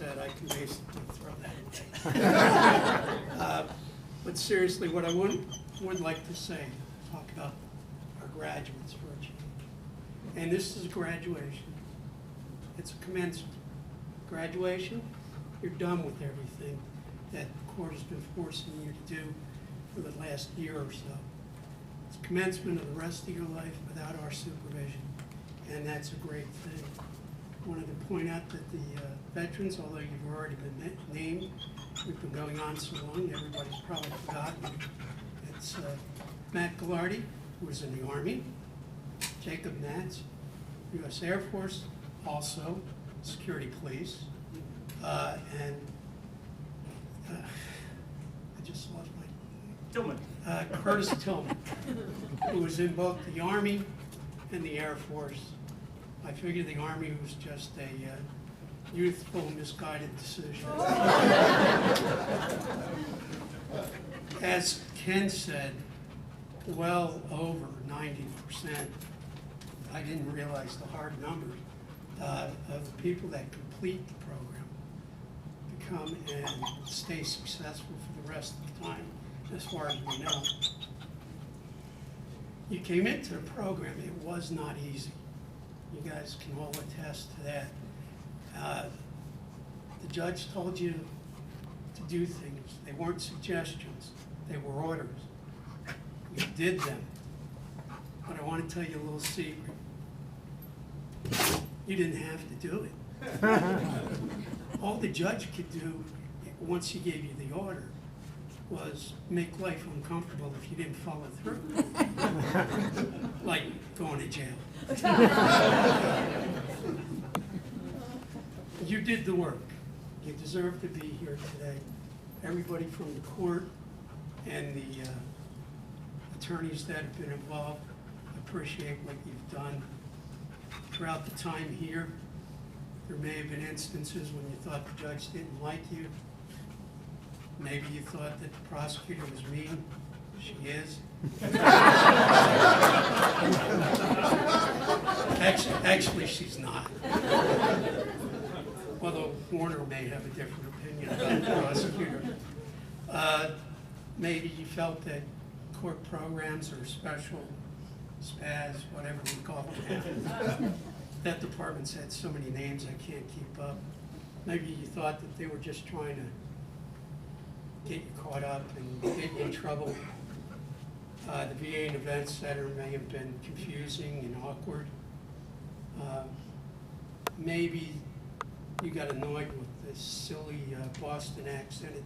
said, I can basically throw that away. But seriously, what I would like to say, talk about our graduates for a change. And this is a graduation. It's a commencement. Graduation, you're done with everything that the court has been forcing you to do for the last year or so. It's commencement of the rest of your life without our supervision, and that's a great thing. I wanted to point out that the veterans, although you've already been named, we've been going on so long, everybody's probably forgotten. It's Matt Ghilardi, who was in the Army, Jacob Nats, U.S. Air Force, also security police, and I just lost my... Tillman. Curtis Tillman, who was in both the Army and the Air Force. I figure the Army was just a youthful, misguided decision. As Ken said, well over 90%, I didn't realize the hard numbers, of the people that complete the program become and stay successful for the rest of the time, as far as we know. You came into the program, it was not easy. You guys can all attest to that. The judge told you to do things. They weren't suggestions, they were orders. You did them. But I want to tell you a little secret. You didn't have to do it. All the judge could do, once he gave you the order, was make life uncomfortable if you didn't follow through. Like going to jail. You did the work. You deserve to be here today. Everybody from the court and the attorneys that have been involved appreciate what you've done. Throughout the time here, there may have been instances when you thought the judge didn't like you. Maybe you thought that the prosecutor was mean. She is. Actually, she's not. Although Warner may have a different opinion about the prosecutor. Maybe you felt that court programs or special SPAS, whatever we call them now, that department's had so many names I can't keep up. Maybe you thought that they were just trying to get you caught up and get you in trouble. The VA and Event Center may have been confusing and awkward. Maybe you got annoyed with this silly Boston accented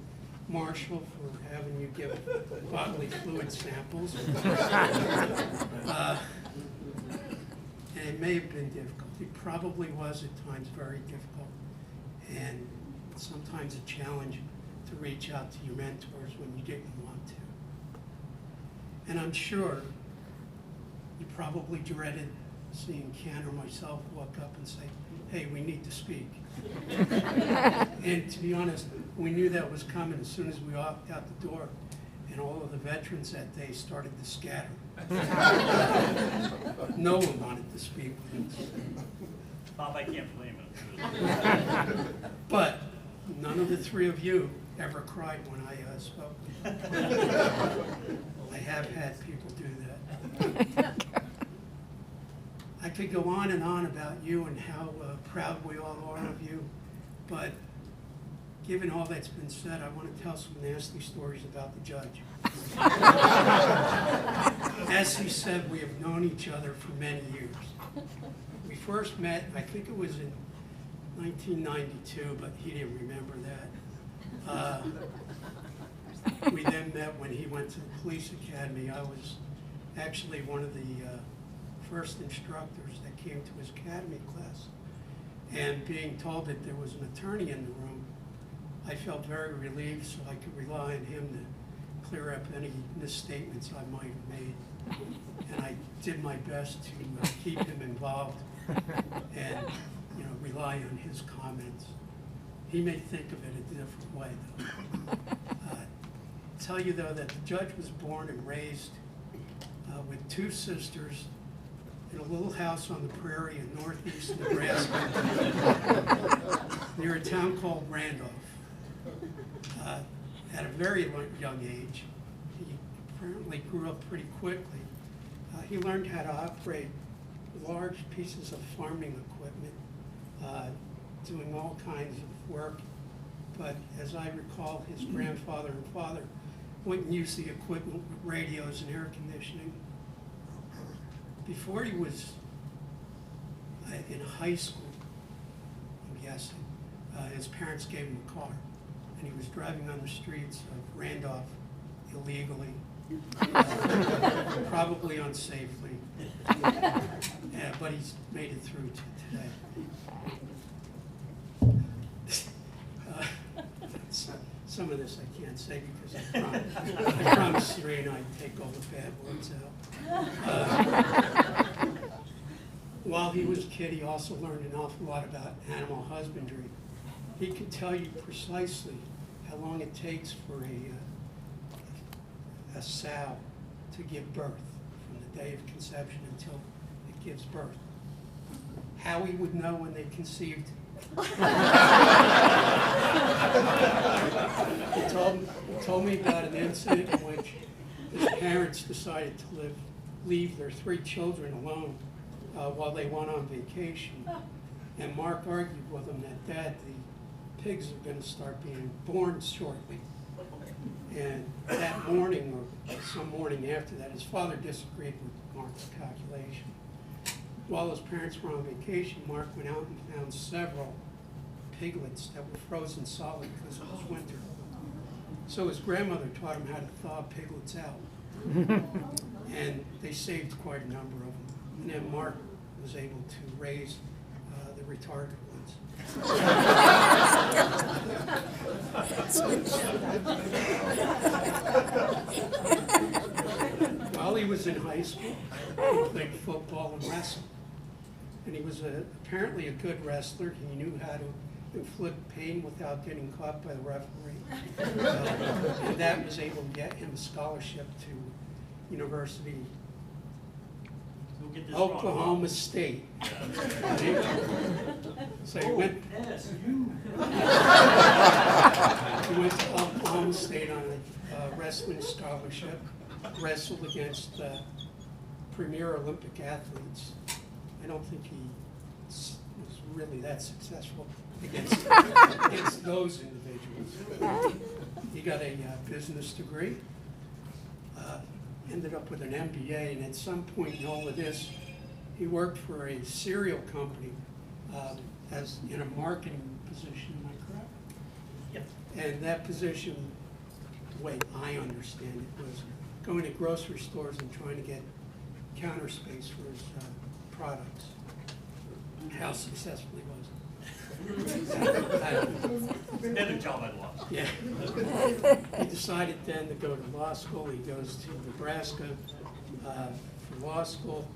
marshal for having you give bodily fluid samples. And it may have been difficult. It probably was at times very difficult, and sometimes a challenge to reach out to your mentors when you didn't want to. And I'm sure you probably dreaded seeing Ken or myself walk up and say, hey, we need to speak. And to be honest, we knew that was coming as soon as we walked out the door, and all of the veterans that day started to scatter. No one wanted to speak with us. Bob, I can't blame him. But none of the three of you ever cried when I spoke. I have had people do that. I could go on and on about you and how proud we all are of you, but given all that's been said, I want to tell some nasty stories about the judge. As he said, we have known each other for many years. We first met, I think it was in 1992, but he didn't remember that. We then met when he went to the police academy. I was actually one of the first instructors that came to his academy class. And being told that there was an attorney in the room, I felt very relieved, so I could rely on him to clear up any misstatements I might have made. And I did my best to keep him involved and rely on his comments. He may think of it a different way, though. Tell you, though, that the judge was born and raised with two sisters in a little house on the prairie in northeast Nebraska. near a town called Randolph. At a very young age, he apparently grew up pretty quickly. He learned how to operate large pieces of farming equipment, doing all kinds of work. But as I recall, his grandfather and father wouldn't use the equipment with radios and air conditioning. Before he was in high school, I'm guessing, his parents gave him a car, and he was driving on the streets of Randolph illegally, probably unsafely, but he's made it through to today. Some of this I can't say because I promised Serena I'd take all the bad words out. While he was a kid, he also learned an awful lot about animal husbandry. He could tell you precisely how long it takes for a sow to give birth, from the day of conception until it gives birth. How he would know when they conceived. He told me about an incident in which his parents decided to leave their 3 children alone while they went on vacation. And Mark argued with him that, Dad, the pigs are going to start being born shortly. And that morning, or some morning after that, his father disagreed with Mark's calculation. While his parents were on vacation, Mark went out and found several piglets that were frozen solid because it was winter. So his grandmother taught him how to thaw piglets out. And they saved quite a number of them. And then Mark was able to raise the retarded ones. While he was in high school, he played football and wrestled. And he was apparently a good wrestler. He knew how to inflict pain without getting caught by the referee. And that was able to get him a scholarship to University We'll get this Oklahoma State. So he went, he went to Oklahoma State on a wrestling scholarship, wrestled against premier Olympic athletes. I don't think he was really that successful against those individuals. He got a business degree. Ended up with an MBA, and at some point in all of this, he worked for a cereal company as in a marketing position. Am I correct? Yep. And that position, the way I understand it, was going to grocery stores and trying to get counter space for his products. How successful he was. Another job I'd love. Yeah. He decided then to go to law school. He goes to Nebraska for law school,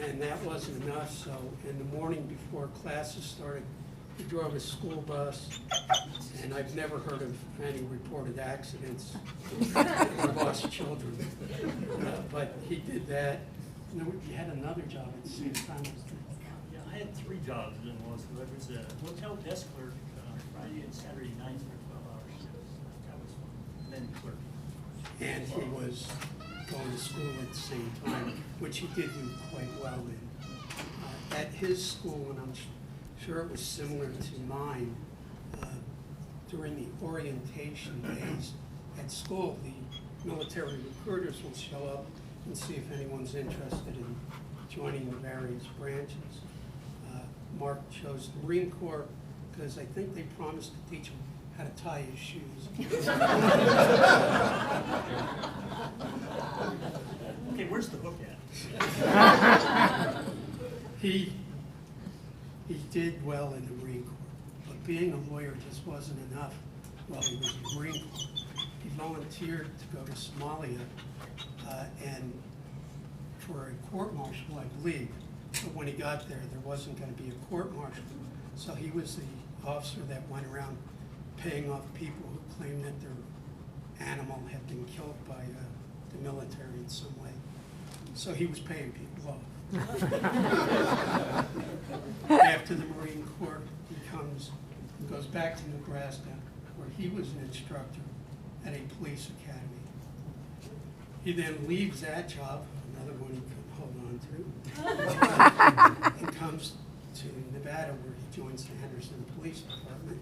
and that wasn't enough. So in the morning before classes started, he drove a school bus, and I've never heard of any reported accidents or lost children. But he did that. And then he had another job at the same time. Yeah, I had 3 jobs in law school. I was a hotel desk clerk Friday and Saturday nights for 12-hour shifts. That was fun. And then clerk. And he was going to school at the same time, which he did do quite well in. At his school, and I'm sure it was similar to mine, during the orientation days at school, the military recruiters will show up and see if anyone's interested in joining the various branches. Mark chose the Marine Corps because I think they promised to teach him how to tie his shoes. Okay, where's the hook at? He did well in the Marine Corps, but being a lawyer just wasn't enough while he was in the Marine Corps. He volunteered to go to Somalia and for a court-martial, I believe. But when he got there, there wasn't going to be a court-martial. So he was the officer that went around paying off people who claimed that their animal had been killed by the military in some way. So he was paying people off. After the Marine Corps, he becomes goes back to Nebraska, where he was an instructor at a police academy. He then leaves that job, another one he couldn't hold on to, and comes to Nevada, where he joins the Henderson Police Department.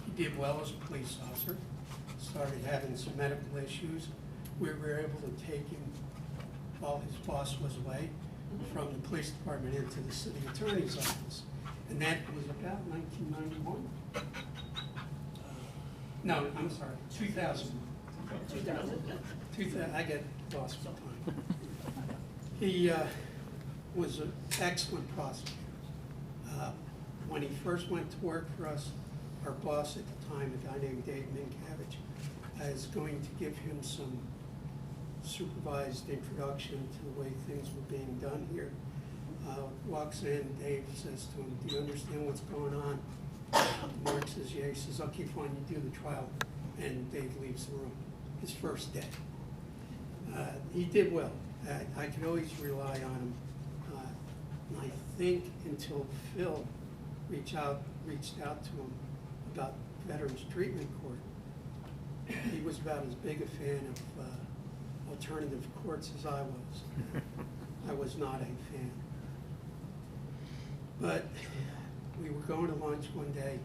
He did well as a police officer, started having some medical issues. We were able to take him while his boss was away from the police department into the city attorney's office. And that was about 1991. No, I'm sorry, 2000. 2000, I get lost with time. He was an excellent prosecutor. When he first went to work for us, our boss at the time, a guy named Dave Minkavich, is going to give him some supervised introduction to the way things were being done here. Walks in, Dave says to him, "Do you understand what's going on?" Mark says, "Yeah." He says, "Okay, fine, you do the trial." And Dave leaves the room, his first day. He did well. I could always rely on him. And I think until Phil reached out to him about Veterans Treatment Court, he was about as big a fan of alternative courts as I was. I was not a fan. But we were going to lunch one day,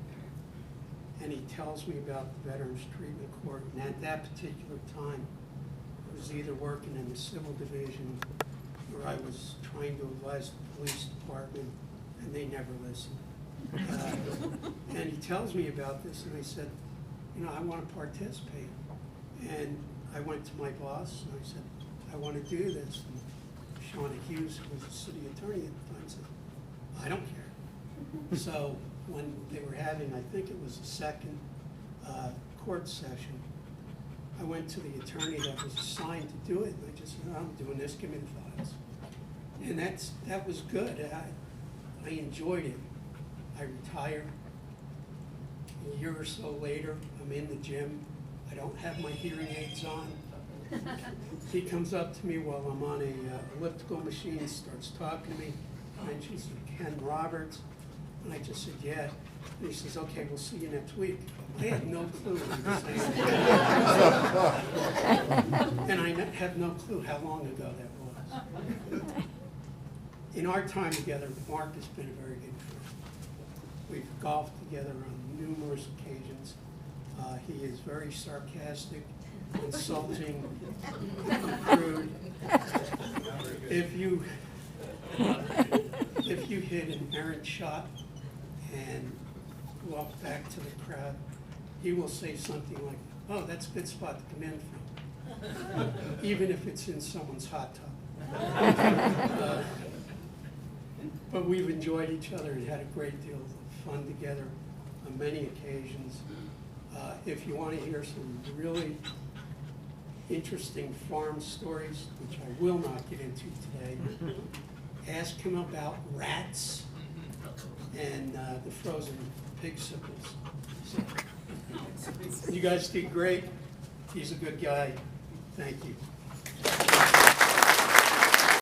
and he tells me about the Veterans Treatment Court. And at that particular time, I was either working in the civil division or I was trying to advise the police department, and they never listened. And he tells me about this, and I said, "You know, I want to participate." And I went to my boss, and I said, "I want to do this." And Shauna Hughes, who was the city attorney at the time, said, "I don't care." So when they were having, I think it was the second court session, I went to the attorney that was assigned to do it, and I just said, "I'm doing this, give me the files." And that was good. I enjoyed it. I retired. A year or so later, I'm in the gym. I don't have my hearing aids on. He comes up to me while I'm on a elliptical machine, starts talking to me. And she said, "Ken Roberts?" And I just said, "Yeah." And he says, "Okay, we'll see you next week." I had no clue what he was saying. And I have no clue how long ago that was. In our time together, Mark has been a very good friend. We've golfed together on numerous occasions. He is very sarcastic, insulting, crude. If you hit an errant shot and walk back to the crowd, he will say something like, "Oh, that's a good spot to come in from," even if it's in someone's hot tub. But we've enjoyed each other and had a great deal of fun together on many occasions. If you want to hear some really interesting farm stories, which I will not get into today, ask him about rats and the frozen pig sickles. So, you guys did great. He's a good guy. Thank you.